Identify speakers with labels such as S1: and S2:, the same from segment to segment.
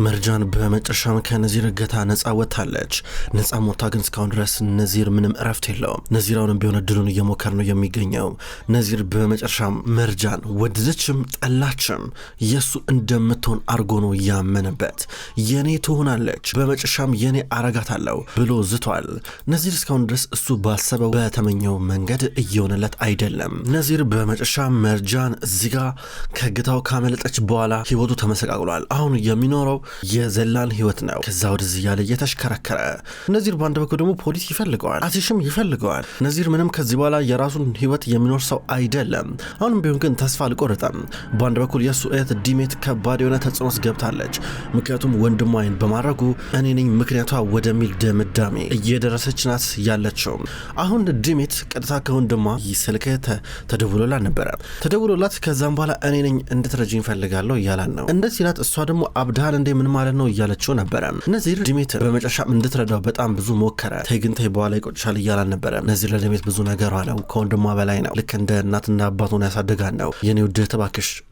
S1: መርጃን በመጨረሻም ከነዚር እገታ ነፃ ወጥታለች። ነፃ ሞታ ግን እስካሁን ድረስ ነዚር ምንም እረፍት የለውም። ነዚር አሁንም ቢሆን እድሉን እየሞከረ ነው የሚገኘው። ነዚር በመጨረሻም መርጃን ወደደችም ጠላችም የሱ እንደምትሆን አርጎ ነው ያመነበት። የኔ ትሆናለች፣ በመጨረሻም የኔ አረጋታለሁ ብሎ ዝቷል። ነዚር እስካሁን ድረስ እሱ ባሰበው በተመኘው መንገድ እየሆነለት አይደለም። ነዚር በመጨረሻም መርጃን እዚህ ጋር ከእገታው ካመለጠች በኋላ ህይወቱ ተመሰቃቅሏል። አሁን የሚኖረው የዘላን ህይወት ነው። ከዛ ወደዚህ ያለ እየተሽከረከረ ነዚር በአንድ በኩል ደግሞ ፖሊስ ይፈልገዋል፣ አቲሽም ይፈልገዋል። ነዚር ምንም ከዚህ በኋላ የራሱን ህይወት የሚኖር ሰው አይደለም። አሁንም ቢሆን ግን ተስፋ አልቆረጠም። በአንድ በኩል የሱ እህት ዲሜት ከባድ የሆነ ተጽዕኖ ውስጥ ገብታለች። ምክንያቱም ወንድሟን በማድረጉ እኔ ነኝ ምክንያቷ ወደሚል ድምዳሜ እየደረሰች ናት ያለችው። አሁን ዲሜት ቀጥታ ከወንድሟ ስልክ ተደውሎላት ነበረ። ተደውሎላት ከዛም በኋላ እኔ ነኝ እንድትረጂኝ ፈልጋለሁ እያላን ነው። እንደዚህ ላት እሷ ደግሞ አብዳል እንደ ምን ማለት ነው እያለችው ነበረ። ነዚር ዲሜት በመጨረሻም እንድትረዳው በጣም ብዙ ሞከረ። ተይ ግን ተይ በኋላ ይቆጭሻል እያላን ነበረ። ነዚር ለዲሜት ብዙ ነገር አለው። ከወንድሟ በላይ ነው። ልክ እንደ እናትና አባቱን ያሳደጋን ነው። የኔ ውድ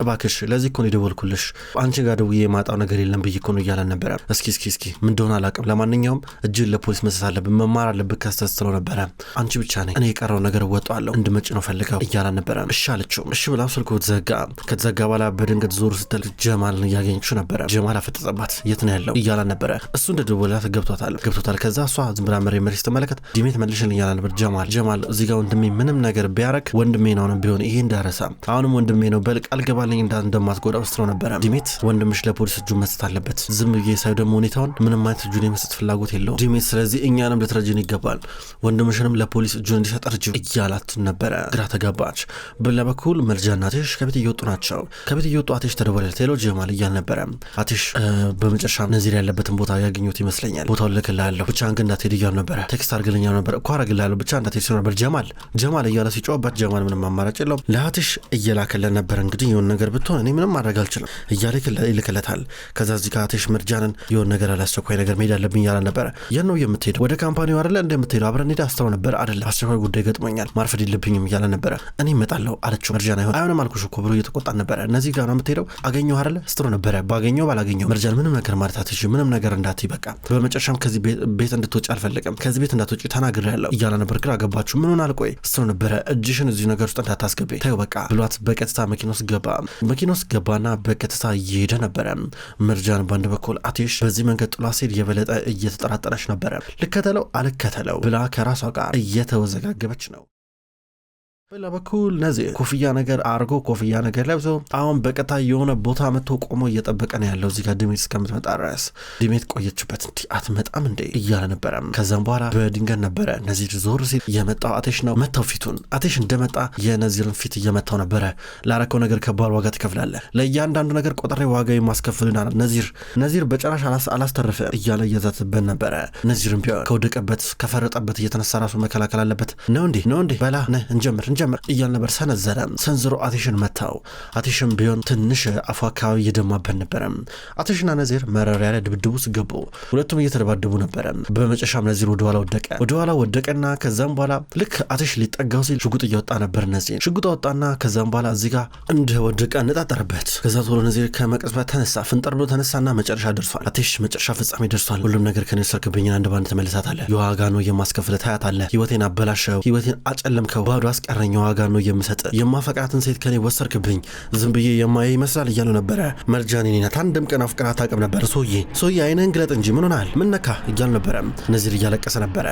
S1: እባክሽ ለዚህ እኮ ነው የደወልኩልሽ። አንቺ ጋር ደውዬ የማጣው ነገር የለም ብዬ እኮ ነው እያላን ነበረ። እስኪ ምን እንደሆነ አላውቅም። ለማንኛውም እጅን ለፖሊስ መስጠት አለብን፣ መማር አለብን ከስተስትለው ነበረ። አንቺ ብቻ ነኝ፣ እኔ የቀረው ነገር እወጣዋለሁ፣ እንድመጭ ነው ፈልገው እያላን ነበረ። እሺ አለችው። እሺ ብላ ስልኩ ተዘጋ። ከተዘጋ በኋላ በድንገት ዞር ስትል ጀማልን እያገኘችው ነበረ። ጀማል አፈጠጸባት። የት ነው ያለው እያላን ነበረ። እሱ እንደደወላት ገብቶታል። ከዛ እሷ ዝም ብላ መሬት ስትመለከት ዲሜት መልሽልኝ እያላን ነበር። ጀማል እዚህ ጋር ወንድሜ ምንም ነገር ቢያረግ ወንድሜ ነው ቢሆን ይሄ እንዳረሳ አሁንም ወንድሜ ነው በል ቃል ገባልኝ እንደማትጎዳው ስትለው ነበረ። ዲሜት ወንድምሽ ለፖሊስ እጁን መስጠት አለበት። ዝም ብዬ ሳይ ደግሞ ሁኔታውን ምንም አይነት እጁን የመስጠት ፍላጎት የለውም ዲሜት። ስለዚህ እኛንም ልትረጅን ይገባል፣ ወንድምሽንም ለፖሊስ እጁን እንዲሰጥ እርጅ እያላት ነበረ። ግራ ተጋባች። በሌላ በኩል መርጃና አቲሽ ከቤት እየወጡ ናቸው። ከቤት እየወጡ አቲሽ ተደወለለት። ሄሎ ጀማል እያል ነበረ። አቲሽ በመጨረሻ ነዚር ያለበትን ቦታ ያገኙት ይመስለኛል። ቦታውን ልክልሃለሁ ብቻ ግን እንዳትሄድ እያሉ ነበረ። ቴክስት አድርግልኝ ነበር እኮ አረግልሃለሁ ብቻ እንዳትሄድ ሲሆን ነበር። ጀማል እያለ ሲጮህበት ጀማል ምንም አማራጭ የለውም። ለአቲሽ እየላከለን ነበር። እንግዲህ የሆነ ነገር ብትሆን እኔ ምንም ማድረግ አልችልም እያለ ይልክለታል። ከዛ እዚህ ጋር አቲሽ መርጃንን የሆነ ነገር አላስቸኳይ ነገር መሄድ አለብኝ እያለ ነበረ። የት ነው የምትሄደው? ወደ ካምፓኒው አይደለ እንደምትሄደው አብረን ሄደ አስተው ነበር አይደለ? አስቸኳይ ጉዳይ ገጥሞኛል ማርፈድ የለብኝም እያለ ነበረ። እኔ እመጣለሁ አለችው። መርጃን አይሆንም አልኩሽ እኮ ብሎ እየተቆጣን ነበረ። እነዚህ ጋር ነው የምትሄደው አገኘው አይደለ ስትሮ ነበረ። ባገኘው ባላገኘው መርጃን ምንም ነገር ማለት አትችልም፣ ምንም ነገር እንዳትይ በቃ። በመጨረሻም ከዚህ ቤት እንድትወጪ አልፈልግም፣ ከዚህ ቤት እንዳትወጪ ተናግሬያለሁ እያለ ነበር። ግራ ገባችሁ። ምን ሆናል? ቆይ ስትሮ ነበረ። እጅሽን እዚህ ነገር ውስጥ እንዳታስገቢ ተይው በቃ ብሏት በቀጥታ መኪና ውስጥ ገባና በቀጥታ እየሄደ ነበረ። መርጃን በአንድ በኩል አቲሽ በዚህ መንገድ ጥሏ ሲል የበለጠ እየተጠራጠረች ነበረ። ልከተለው አልከተለው ብላ ከራሷ ጋር እየተወዘጋገበች ነው። በሌላ በኩል ነዚር ኮፍያ ነገር አርጎ ኮፍያ ነገር ለብሶ አሁን በቀጥታ የሆነ ቦታ መጥቶ ቆሞ እየጠበቀ ነው ያለው። እዚህ ጋር ዲሜት እስከምትመጣ ድረስ ዲሜት ቆየችበት። እንዲ አትመጣም እንዴ እያለ ነበረ። ከዛም በኋላ በድንገት ነበረ ነዚር ዞር ሲል የመጣው አቲሽ ነው። መታው ፊቱን። አቲሽ እንደመጣ የነዚርን ፊት እየመታው ነበረ። ላረከው ነገር ከባድ ዋጋ ትከፍላለህ፣ ለእያንዳንዱ ነገር ቆጥሬ ዋጋ የማስከፍልና ነዚር በጭራሽ አላስተርፍ እያለ እየዛትበት ነበረ። ነዚርም ቢሆን ከወደቀበት ከፈረጠበት እየተነሳ ራሱ መከላከል አለበት። ነው እንዴ በላ እንጀምር እያል ነበር። ሰንዝሮ አቲሽን መታው። አቲሽን ቢሆን ትንሽ አፉ አካባቢ እየደማበት ነበረ። አቲሽና ነዚር መረር ያለ ድብድቡ ውስጥ ገቡ። ሁለቱም እየተደባደቡ ነበረ። በመጨረሻም ነዚር ወደኋላ ወደቀና ከዛም በኋላ ልክ አቲሽ ሊጠጋው ሲል ሽጉጥ እያወጣ ነበር። ነዚር ሽጉጥ ወጣና ከዛም በኋላ እዚህ ጋር እንደ ወደቀ ነጣጠረበት። ከዛ ቶሎ ነዚር ከመቅጽበት ተነሳ፣ ፍንጠር ብሎ ተነሳና መጨረሻ ደርሷል። አቲሽ መጨረሻ ፍጻሜ ደርሷል። ሁሉም ነገር ከኔ ሰርክብኝ አንድ ባንድ ተመልሳታለህ። የዋጋ ነው የማስከፍለ ታያታለህ። ህይወቴን አበላሸው፣ ህይወቴን አጨለምከው፣ ባዶ አስቀረ ዋጋ ነው የምሰጥ። የማፈቅራትን ሴት ከኔ ወሰርክብኝ፣ ዝም ብዬ የማየ ይመስላል እያሉ ነበረ። መርጃን ኔናት አንድም ቀን አፍቅራ ታውቅም ነበር። ሶዬ አይንህን ግለጥ እንጂ ምን ሆናል? ምን ነካ እያሉ ነበረ። ነዚር እያለቀሰ ነበረ።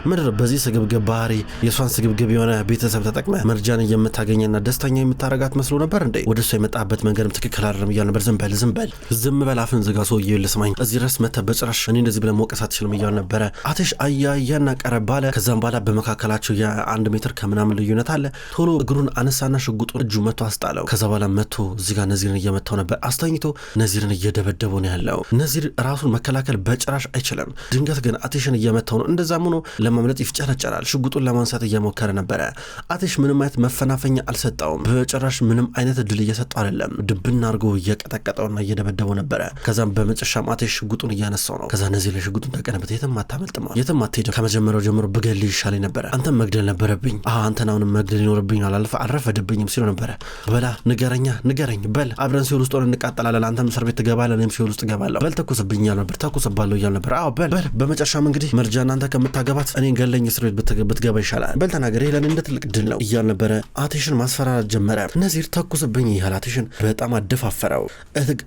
S1: ምድር በዚህ ስግብግብ ባህሪ የሷን ስግብግብ የሆነ ቤተሰብ ተጠቅመ መርጃን የምታገኘና ደስተኛ የምታረጋት መስሎ ነበር እንዴ? ወደ እሷ የመጣበት መንገድም ትክክል አይደለም እያሉ ነበር። ዝም በል አፍን ዝጋ። ሶዬ ልስማኝ፣ እዚህ ድረስ መተህ በጭራሽ እኔ እንደዚህ ብለህ መውቀስ አትችልም እያሉ ነበረ። አቲሽ አያያና ቀረብ አለ። ከዛም በኋላ በመካከላቸው የ1 ሜትር ከምናምን ልዩነት አለ። ቶሎ እግሩን አነሳና ሽጉጡን እጁ መቶ አስጣለው። ከዛ በኋላ መቶ እዚህ ጋር ነዚርን እየመታው ነበር። አስተኝቶ ነዚርን እየደበደበው ነው ያለው። ነዚር ራሱን መከላከል በጭራሽ አይችልም። ድንገት ግን አቲሽን እየመታው ነው። እንደዛም ሆኖ ለማምለጥ ይፍጨረጨራል። ሽጉጡን ለማንሳት እየሞከረ ነበረ። አቲሽ ምንም አይነት መፈናፈኛ አልሰጠውም። በጭራሽ ምንም አይነት እድል እየሰጠው አይደለም። ድብና አድርጎ እየቀጠቀጠውና እየደበደበው ነበረ። ከዛም በመጨረሻም አቲሽ ሽጉጡን እያነሳው ነው። ከዛ ነዚር ለሽጉጡን ተቀነበት። የትም አታመልጥም፣ የትም አትሄድም። ከመጀመሪያው ጀምሮ ብገልህ ይሻለኝ ነበረ። አንተም መግደል ነበረብኝ። አንተን አሁንም መግደል መግደል ይኖርብኛል አልረፈደብኝም ሲሉ ነበረ። በላ ንገረኝ በል አብረን ሲኦል ውስጥ ሆነን እንቃጠላለን፣ አንተም እስር ቤት ትገባለህ፣ እኔም ሲኦል ውስጥ እገባለሁ፣ በል ተኩስብኝ እያሉ ነበር። ተኩስባለሁ እያሉ ነበር። አዎ በል በመጨረሻም እንግዲህ መርጃን አንተ ከምታገባት እኔን ገለኝ እስር ቤት ብትገባ ይሻላል፣ በል ተናገር፣ ይሄ ለእኔ እንደ ትልቅ ድል ነው እያሉ ነበረ። አቴሽን ማስፈራራት ጀመረ። ነዚር ተኩስብኝ እያለ አቴሽን በጣም አደፋፈረው።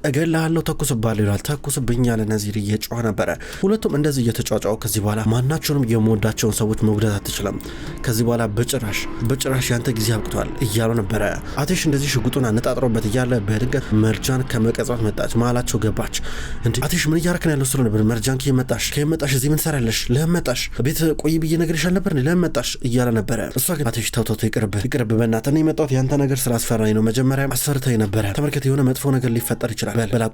S1: እገልሃለሁ ተኩስባለሁ ይላል። ተኩስብኝ ያለ ነዚር እየጮኸ ነበረ። ሁለቱም እንደዚህ እየተጫጫው ከዚህ በኋላ ማናቸውንም የምወዳቸውን ሰዎች መጉዳት አትችልም፣ ከዚህ በኋላ በጭራሽ ያንተ ጊዜ አብቅቷል እያሉ ነበረ። አቴሽ እንደዚህ ሽጉጡን አነጣጥሮበት እያለ በድንገት መርጃን ከመቀጽበት መጣች፣ መሀላቸው ገባች። እንዴ አቴሽ ምን እያረክን ያለው ስለ ነበር። መርጃን ከመጣሽ እዚህ ምን ሰራለሽ? ለመጣሽ ቤት ቆይ ብዬ ነገርሻል ነበር ለመጣሽ እያለ ነበረ። እሷ ግን አቴሽ ተው ይቅርብ በእናትህ እኔ የመጣሁት ያንተ ነገር ስላስፈራኝ ነው፣ መጀመሪያም አስፈርተኝ ነበረ፣ ተመልከት የሆነ መጥፎ ነገር ሊፈጠር ይችላል፣ በል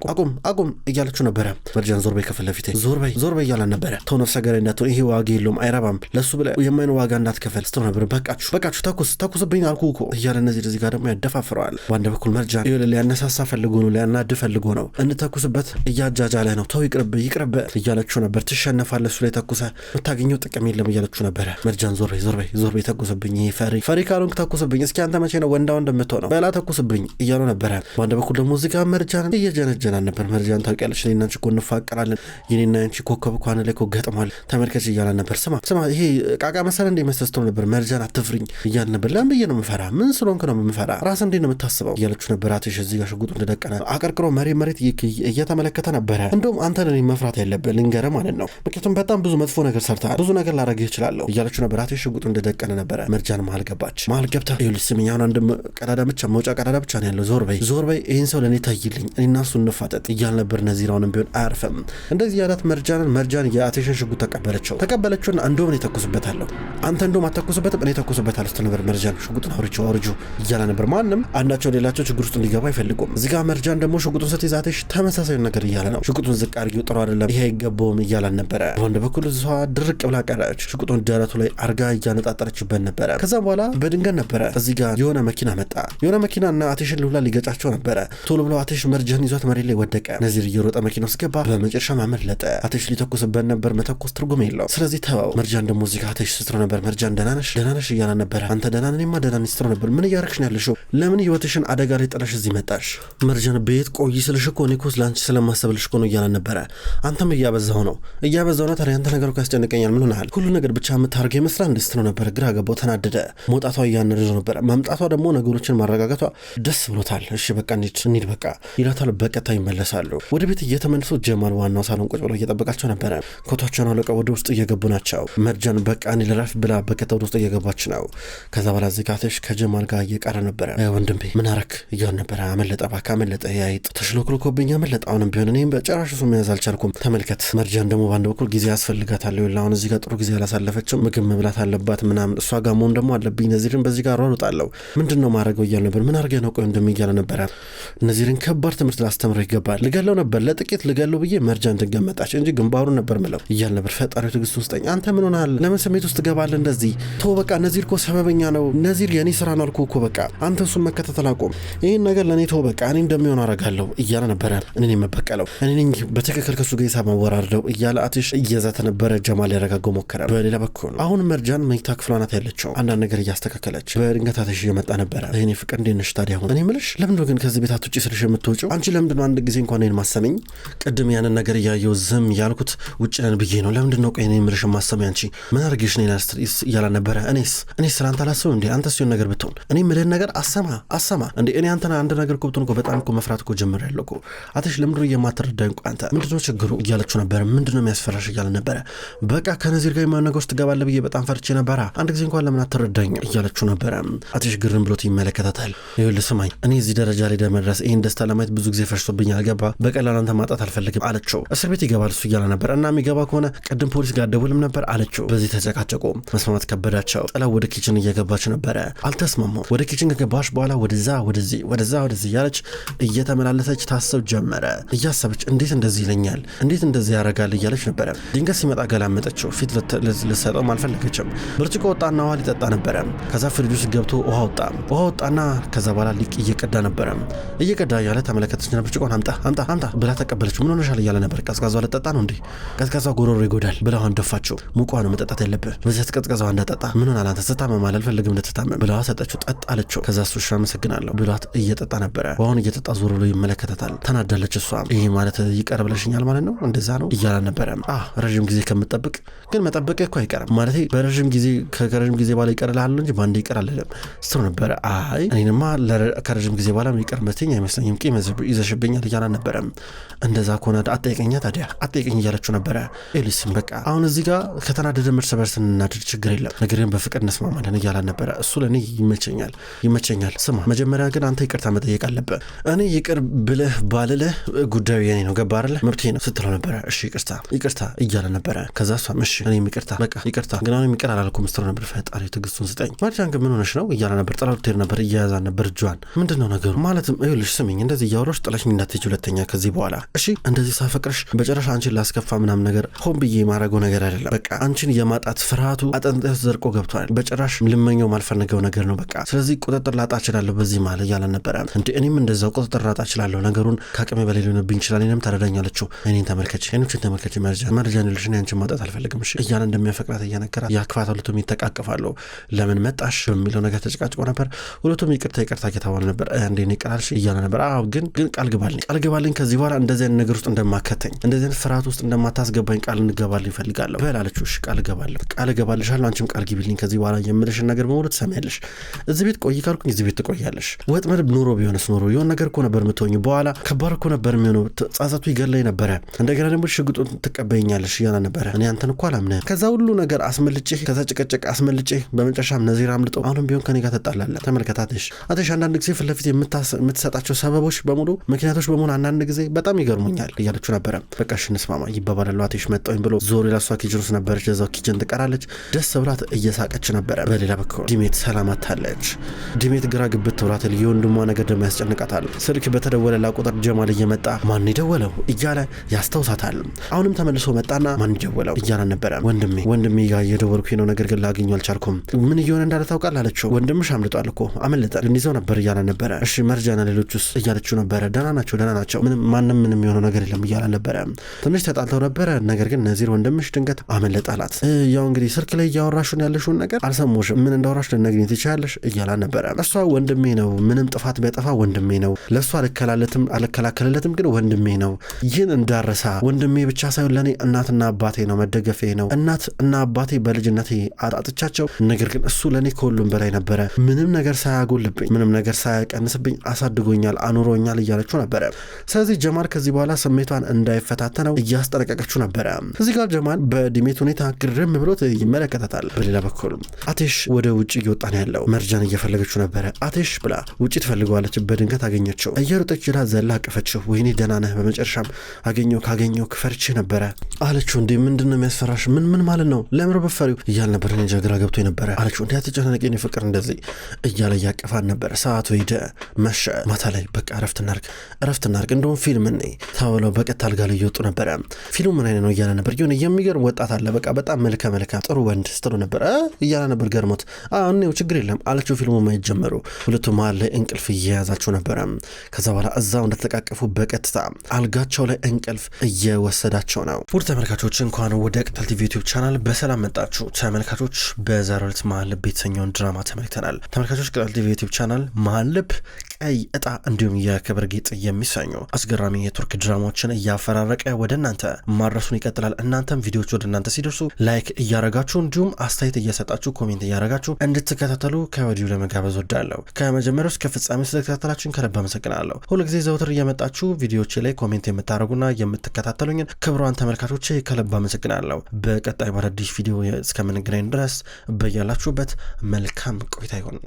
S1: አቁም እያለችው ነበረ። መርጃን ዞር በይ ከፊት ለፊቴ ዞር በይ እያለ ነበረ። ተው ነፍሰ ገዳይ እንዳትሆን፣ ይሄ ዋጋ የለውም አይረባም፣ ለሱ ብለህ የማይነው ዋጋ እንዳትከፈል ስትሆን ነበር። በቃችሁ ተኩስብኝ አልኩህ እኮ እያለ እነዚህ ጋር ደግሞ ያደፋፍረዋል። በአንድ በኩል መርጃን ሊያነሳሳ ፈልጎ ነው፣ ሊያናድ ፈልጎ ነው፣ እንተኩስበት እያጃጃለ ነው፣ ተው ይቅርብ እያለችው ነበር። ትሸነፋለህ እሱ ላይ ተኩሰ የምታገኘው ጥቅም የለም እያለችው ነበረ። መርጃን ዞር በይ ተኩስብኝ፣ ፈሪ ካልሆንክ ተኩስብኝ፣ እስኪ አንተ መቼ ነው ወንዳ እንደምትሆነው በላ ተኩስብኝ እያሉ ነበረ። በአንድ በኩል ደግሞ እዚህ ጋር መርጃን እየጀነጀናን ነበር። መርጃን ታውቂያለሽ እኔና አንቺ እኮ እንፋቀራለን፣ የኔና አንቺ ኮከብ እኮ አንድ ላይ እኮ ገጥሟል፣ ተመልከች እያላን ነበር። ስማ ይሄ ቃቃ መሰለ እንደ መስስተው ነበር። መርጃን አትፍሪኝ እያለ ነበር። ለምን ብዬ ነው የምፈራ? ምን ስለሆንክ ነው የምፈራ? ራስ እንዴ ነው የምታስበው እያለችው ነበር። አትሽ እዚህ ጋር ሽጉጡ እንደደቀነ አቀርቅሮ መሬት እየተመለከተ ነበረ። እንደውም አንተ ነህ መፍራት ያለብህ ልንገርህ ማለት ነው፣ ምክንያቱም በጣም ብዙ መጥፎ ነገር ሰርተሃል፣ ብዙ ነገር ላደርግህ እችላለሁ እያለችው ነበር። አትሽ ሽጉጡ እንደደቀነ ነበረ። መርጃን መሀል ገብታ ይኸውልሽ ስሚኝ፣ አሁን አንድ ቀዳዳ ብቻ መውጫ ቀዳዳ ብቻ ነው ያለው፣ ዞር በይ ይህን ሰው ለእኔ ታይልኝ፣ እኔና እሱ እንፋጠጥ እያል ነበር። ነዚራውንም ቢሆን አያርፍም። እንደዚህ ያላት መርጃን የአቴሽን ሽጉጥ ተቀበለችውና እንደውም እኔ ተኩስበታለሁ፣ አንተ እንደውም አተኩስበትም እኔ ተኩስበታለሁ ስትል ነበር። መርጃን ሽጉጡን አውርጁ እያለ ነበር። ማንም አንዳቸው ሌላቸው ችግር ውስጥ እንዲገባ አይፈልጉም። እዚህ ጋር መርጃን ደግሞ ሽጉጡን ስትይዝ አቴሽ ተመሳሳይ ነገር እያለ ነው። ሽጉጡን ዝቅ አድርጊው፣ ጥሩ አይደለም፣ ይሄ አይገባውም እያላን ነበረ። በአንድ በኩል እሷ ድርቅ ብላ ቀረች። ሽጉጡን ደረቱ ላይ አርጋ እያነጣጠረችበት ነበረ። ከዛ በኋላ በድንገት ነበረ እዚህ ጋር የሆነ መኪና መጣ። የሆነ መኪና እና አቴሽን ልብላ ሊገጫቸው ነበረ። ቶሎ ብለው አቴሽ መርጃን ይዟት መሬት ላይ ወደቀ። ነዚር እየሮጠ መኪና ውስጥ ገባ። በመጨረሻ አመለጠ። አቴሽ ሊተኩስበት ነበር፣ መተኮስ ትርጉም የለው፣ ስለዚህ ተወው። መርጃን ደግሞ እዚህ ጋር አቴሽ ስትሮ ነበር። መርጃን ደህና ነሽ እያላ ነበረ። አንተ ደህና ነህ? እኔማ ደህና ነኝ ስትሮ ነበር። ምን እያረግሽ ነው ያለሽው? ለምን ህይወትሽን አደጋ ላይ ጥለሽ እዚህ መጣሽ? መርጃን ቤት ቆይ ስልሽ እኮ እኔ እኮ ለአንቺ ስለማሰብልሽ እኮ ነው እያላ ነበረ። አንተም እያበዛው ነው ታዲያ አንተ ነገር እኮ ያስጨንቀኛል፣ ምን ሆነሃል? ሁሉ ነገር ብቻ የምታደርገው ይመስላል እንዴ ስትሮ ነበር። ግራ ገባው፣ ተናደደ። መውጣቷ እያነደደው ነበረ። መምጣቷ ደግሞ ነገሮችን ማረጋጋቷ ደስ ብሎታል። እሺ በቃ እንሂድ በቃ ይላታል። በቀጥታ ይመለሳሉ። ወደ ቤት እየተመለሱ ጀማል ዋናው ሳሎን ቁጭ ብሎ እየጠበቃቸው ነበረ። ኮታቸውን አውልቀው ወደ ውስጥ እየገቡ ናቸው። መርጃን በቃ እኔ ልረፍ ብላ በቀጥታ ወደ ውስጥ እየገባች ነው። ከዛ በኋላ ዝጋተሽ ከጀማል ጋር እየቀረ ነበረ። ወንድሜ ምን አረክ እያሉ ነበረ። አመለጠ ያይጥ ተሽሎክልኮብኝ አመለጠ። አሁንም ቢሆን እኔም በጭራሽ እሱ መያዝ አልቻልኩም። ተመልከት። መርጃን ደግሞ በአንድ በኩል ጊዜ ያስፈልጋታል። አሁን እዚህ ጋር ጥሩ ጊዜ አላሳለፈችም። ምግብ መብላት አለባት ምናምን፣ እሷ ጋር መሆን ደግሞ አለብኝ። ነዚርን በዚህ ጋር ሯሩጣለሁ፣ ምንድን ነው ማድረገው እያሉ ነበር። ምን አርገ ነው ቆይ እንደሚያለ ነበረ። ነዚርን ከባድ ትምህርት ላስተምረው ይገባል። ልገለው ነበር ለጥቂት ልገለው ብዬ መርጃን ትገመጣች እንጂ ግንባሩን ነበር ምለው እያለ ነበር። ፈጣሪ ትዕግስት ውስጠኝ። አንተ ምን ሆናል? ለምን ስሜት ውስጥ ገባለህ እንደዚህ? ተው በቃ ነዚር እኮ ሰበበኛ ነው። ነዚር የኔ ስራ ነው አልኩህ እኮ በቃ አንተ እሱን መከታተል አቁም። ይህን ነገር ለእኔ ተው በቃ እኔ እንደሚሆን አረጋለሁ እያለ ነበረ። እኔ የምበቀለው እኔ ነኝ በትክክል ከሱ ጋር ሂሳብ ማወራርደው እያለ አትሽ እየዛተ ነበረ። ጀማል ሊያረጋገው ሞከረ። በሌላ በኩል አሁን መርጃን መኝታ ክፍሏ ናት ያለችው፣ አንዳንድ ነገር እያስተካከለች። በድንገት አትሽ እየመጣ ነበረ። እኔ ፍቅር እንዴት ነሽ ታዲያ? አሁን እኔ የምልሽ ለምንድነው ግን ከዚህ ቤት አትውጪ ስልሽ የምትወጪው? አንቺ ለምንድነው አንድ ጊዜ እንኳን እኔን ማሰመኝ? ቅድም ያንን ነገር እያየው ዝም ያልኩት ውጭ ነን ብዬ ነው። ለምንድነው ቆይ እኔ የምልሽ ማሰመኝ? አንቺ ምን አድርጌሽ ነው እያላ ነበረ። እኔስ ስላንተ አላስብም እንዴ? አንተ ሲሆን ነገር ብትሆን እኔ የምልህን ነገር አሰማ እንዴ? እኔ አንተና አንድ ነገር እኮ ብትሆን እኮ በጣም እኮ መፍራት እኮ ጀምሬያለሁ እኮ። አትሽ ለምንድነው የማትረዳኝ? ቆይ አንተ ምንድነው ችግሩ እያለችው ነበረ። ምንድነው የሚያስፈራሽ እያለ ነበረ። በቃ ከነዚር ጋር የማን ነገር ውስጥ ትገባለህ ብዬ በጣም ፈርቼ ነበረ። አንድ ጊዜ እንኳን ለምን አትረዳኝ እያለችው ነበረ። አትሽ ግርም ብሎት ይመለከታታል። ይኸውልህ ስማኝ፣ እኔ እዚህ ደረጃ ላይ ለመድረስ ይህን ደስታ ለማየት ብዙ ጊዜ ፈሽቶብኛል። ገባ? በቀላል አንተ ማጣት አልፈልግም አለችው። እስር ቤት ይገባል እሱ እያለ ነበር። እና የሚገባ ከሆነ ቅድም ፖሊስ ጋር ደውልም ነበር አለችው። በዚህ ተጨቃጨቁ። መስማማት ከበዳቸው። ጥላ ወደ ኪችን እየገባች ነበረ። አልተስማማም። ወደ ኪችን ከገባች በኋላ ወደዛ እያለች እየተመላለሰች ታስብ ጀመረ። እያሰበች እንዴት እንደዚህ ይለኛል፣ እንዴት እንደዚህ ያደርጋል እያለች ነበረ። ድንገት ሲመጣ ገላመጠችው። ፊት ልሰጠውም አልፈለገችም። ብርጭቆ ወጣና ውሃ ሊጠጣ ነበረ። ከዛ ፍሪጅ ውስጥ ገብቶ ውሃ ወጣና ከዛ በኋላ ሊቅ እየቀዳ ነበረ። እየቀዳ እያለ ተመለከተችና ብርጭቆን አምጣ ብላ ተቀበለችው። ምን ሆነሻል እያለ ነበር። ቀዝቃዛው ልጠጣ ነው እንዴ? ቀዝቃዛው ጎሮሮ ይጎዳል ብላ ውሃን ደፋችው። ሙቋ ነው መጠጣት ያለብህ፣ በዚህ ቀዝቃዛው እንዳጠጣ። ምን ሆናል አንተ? ስታመማል አልፈልግም ልትታመም ብላ ሰጠችው። ጠጥ አለችው። ከዛ እሱ እሺ አመሰግናለሁ ብሏት እየጠጣ ነበረ። አሁን እየጠጣ ዞር ብሎ ይመለከታታል። ተናዳለች። እሷ ይሄ ማለት ይቀር ብለሽኛል ማለት ነው እንደዛ ነው እያለ ነበረ። ረዥም ጊዜ ከምጠብቅ ግን መጠበቅ እኮ አይቀርም ማለት በረዥም ጊዜ ከረዥም ጊዜ በኋላ ይቀርልሃል እንጂ ባንዴ ይቀር አልልም ስትሮ ነበረ። አይ እኔንማ ከረዥም ጊዜ በኋላ ይቀር መተኝ አይመስለኝም ቂም ይዘሽብኛል እያለ ነበረ። እንደዛ ከሆነ አጠይቀኛ ታዲያ አጠይቀኝ እያለችው ነበረ። ኤሊስም በቃ አሁን እዚህ ጋር ከተናደደ እርስ በርስ እንናደድ ችግር የለም ነገር ግን በፍቅር እንስማማለን እያለ ነበረ። እሱ ለእኔ ይመቸኛል። ስማ መጀመሪያ ግን አንተ ይቅርታ መጠየቅ አለብህ። እኔ ይቅር ብለህ ባልልህ ጉዳዩ የኔ ነው ገባ አይደለ መብቴ ነው ስትለው ነበረ። እሺ ይቅርታ እያለ ነበረ። ከዛ እሷም እሺ እኔም ይቅርታ ግን አሁን ይቅር አላልኩም ስትለው ነበር። ፈጣሪ ትዕግስቱን ስጠኝ። ማርጃን ግን ምን ሆነሽ ነው እያለ ነበር። ጥላው ትሄድ ነበር እያያዛን ነበር እጇን። ምንድነው ነገሩ ማለትም ይኸውልሽ ስሚኝ እንደዚህ እያወራሽ ጥለሽኝ እንዳትሄጂ ሁለተኛ ከዚህ በኋላ እሺ እንደዚህ ሳፈቅርሽ በጭራሽ አንቺን ላስከፋ ምናምን ነገር ሆን ብዬ የማረገው ነገር አይደለም። በቃ አንቺን የማጣት ፍርሃቱ አጥንቴ ዘርቆ ገብቷል። በጭራሽ ልመኘው ማልፈልገው ነገር ነው በቃ ስለዚህ ቁጥጥር ላጣ እችላለሁ በዚህ ማለት እያለ ነበረ። እንዴ እኔም እንደዛው ቁጥጥር ላጣ እችላለሁ ነገሩን ከአቅሜ በላይ ሊሆንብኝ ይችላል። እኔም ታረዳኛለችው እኔን ተመልከች መረጃ ንልሽ እኔ አንቺን ማጣት አልፈልግም እሺ እያለ እንደሚያፈቅራት እየነገራት ያክፋት። ሁለቱም ይተቃቀፋሉ። ለምን መጣሽ በሚለው ነገር ተጨቃጭቆ ነበር። ሁለቱም ይቅርታ እየተባባሉ ነበር። እንዴ እኔ ቀራልሽ እያለ ነበር። ግን ቃል ግባልኝ ከዚህ በኋላ እንደዚህ አይነት ነገር ውስጥ እንደማከተኝ እንደዚህ አይነት ፍርሃት ውስጥ እንደማታስገባኝ ቃል እንገባልኝ እፈልጋለሁ በል አለችው። እሺ ቃል እገባልሻለሁ አንቺም ቃል ግቢልኝ ከዚህ በኋላ የምልሽን ነገር በሙሉ ትሰሚያለሽ። እዚህ ቤት ቆይ ካልኩኝ እዚህ ቤት ትቆያለሽ። ወጥመድ ኑሮ ቢሆንስ ኖሮ የሆነ ነገር እኮ ነበር የምትሆኝ በኋላ ከባድ እኮ ነበር የሚሆነው። ጸጸቱ ይገለኝ ነበረ። እንደገና ደግሞ ሽጉጡን ትቀበይኛለሽ እያለ ነበረ። እኔ አንተን እኮ አላምንህም። ከዛ ሁሉ ነገር አስመልጬ ከዛ ጭቅጭቅ አስመልጬ በመጨረሻም ነዚር አምልጦ አሁንም ቢሆን ከኔ ጋር ተጣላለ። ተመልከታትሽ አትሽ አንዳንድ ጊዜ ፊት ለፊት የምትሰጣቸው ሰበቦች በሙሉ ምክንያቶች በሙሉ አንዳንድ ጊዜ በጣም ይገርሙኛል እያለችው ነበረ። በቃ እሺ እንስማማ ይባባላሉ። አትሽ መጣኝ ብሎ ዞር ይላሷ ኪችን ውስጥ ነበረች። እዛው ኪችን ትቀራለች። ደስ ብላት እየሳቀች ነበረ። በሌላ በኩል ዲሜት ሰላማታለች። ዲሜት ግራ ግብት ብሏታል። የወንድሟ ነገር ደግሞ ያስጨንቃታል። ስልክ በተደወለላ ቁጥር ጀማል እየመጣ ማን ይደወለው እያለ ያስታውሳታል። አሁንም ተመልሶ መጣና ማን ይደወለው እያለ ነበረ። ወንድሜ ጋር እየደወልኩኝ ነው ነገር ግን ላገኘው አልቻልኩም። ምን እየሆነ እንዳለ ታውቃለህ አለችው። ወንድምሽ አምልጧል እኮ አመለጠ ልንይዘው ነበር እያለ ነበረ። እሺ መርጃና ሌሎቹስ እያለችው ነበረ። ደህና ናቸው ምንም የሆነው ነገር የለም እያለ ነበረ። ትንሽ ተጣልተው ነበረ ነገር ግን ነዚር ወንድምሽ ድንገት አመለጠ አላት። ያው እንግዲህ ስልክ ላይ እያወራሽን ያለሽውን ነገር አልሰማሁሽም ምን እንዳወራሽ ልትነግሪኝ ትችያለሽ እያለ ነበረ። እሷ ወንድሜ ነው ምንም ጥፋት ቢያጠፋ ወንድሜ ነው ለእሱ አልከላከልለትም ግን ወንድሜ ነው። ይህን እንዳረሳ ወንድሜ ብቻ ሳይሆን ለእኔ እናትና አባቴ ነው መደገፌ ነው። እናት እና አባቴ በልጅነቴ አጣጥቻቸው ነገር ግን እሱ ለእኔ ከሁሉም በላይ ነበረ። ምንም ነገር ሳያጎልብኝ ምንም ነገር ሳያቀንስብኝ አሳድጎኛል አኑሮኛል እያለችው ነበረ። ስለዚህ ጀማል ከዚህ በኋላ ስሜቷን እንዳይፈታተነው እያስጠነቀቀችው ነበረ። እዚህ ጋር ጀማል በዲሜት ሁኔታ ግርም ብሎት ይመለከታታል። በሌላ በኩል አቴሽ ወደ ውጭ እየወጣ ነው ያለው። መርጃን እየፈለገችው ነበረ። አቴሽ ብላ ውጭ ትፈልገዋለች። በድንገት አገኘችው። እየሮጠች ላ ዘላ አቀፈችው። ወይኔ ደህና ነህ በመጨረሻም ካገኘው ክፈርች ነበረ አለችው። እንዴ ምንድነው የሚያስፈራሽ ምን ማለት ነው ለምሮ በፈሪው እያል ነበር። እንጃ ግራ ገብቶ ነበረ አለችው። እንዴ አትጨናነቂ የኔ ፍቅር እንደዚህ እያለ ያቀፋን ነበር። ሰዓቱ ሄደ መሸ። ማታ ላይ በቃ እረፍት እናርግ እንደውም ፊልም ነይ ተብለው በቀጥታ አልጋ ላይ እየወጡ ነበረ። ፊልሙ ምን አይነት ነው እያለ ነበር። የሆነ የሚገርም ወጣት አለ በቃ በጣም መልካም ጥሩ ወንድ ስትሉ ነበር እያለ ነበር። ገርሞት እኔው ችግር የለም አለችው። ፊልሙ ማየት ጀመሩ። ሁለቱ መሀል ላይ እንቅልፍ እየያዛቸው ነበረ። ከዛ በኋላ እዛው እንደተቃቀፉ በቀጥታ አልጋቸው ላይ እንቅልፍ እየወሰዳቸው ነው። ውድ ተመልካቾች እንኳን ወደ ቅጠል ቲቪ ዩቲዩብ ቻናል በሰላም መጣችሁ። ተመልካቾች በዛሬው ዕለት መሀል ልብ የተሰኘውን ድራማ ተመልክተናል። ተመልካቾች ቅጠል ቲቪ ዩቲዩብ ቻናል መሀል ልብ፣ ቀይ እጣ እንዲሁም የክብር ጌጥ የሚሰኙ አስገራሚ የቱርክ ድራማዎችን እያፈራረቀ ወደ እናንተ ማድረሱን ይቀጥላል። እናንተም ቪዲዮዎች ወደ እናንተ ሲደርሱ ላይክ እያረጋችሁ እንዲሁም አስተያየት እየሰጣችሁ ኮሜንት እያረጋችሁ እንድትከታተሉ ከወዲሁ ለመጋበዝ ወዳለሁ። ከመጀመሪያው እስከ ፍጻሜ ስለተከታተላችሁን ከልብ አመሰግናለሁ። ሁልጊዜ ዘውትር እየመጣችሁ ቪዲዮዎች ላይ ኮሜንት የምታደርጉና የምትከታተሉኝን ክብሯን ተመልካቾች ከልብ አመሰግናለሁ። በቀጣይ በአዲስ ቪዲዮ እስከምንገናኝ ድረስ በያላችሁበት መልካም ቆይታ ይሁን።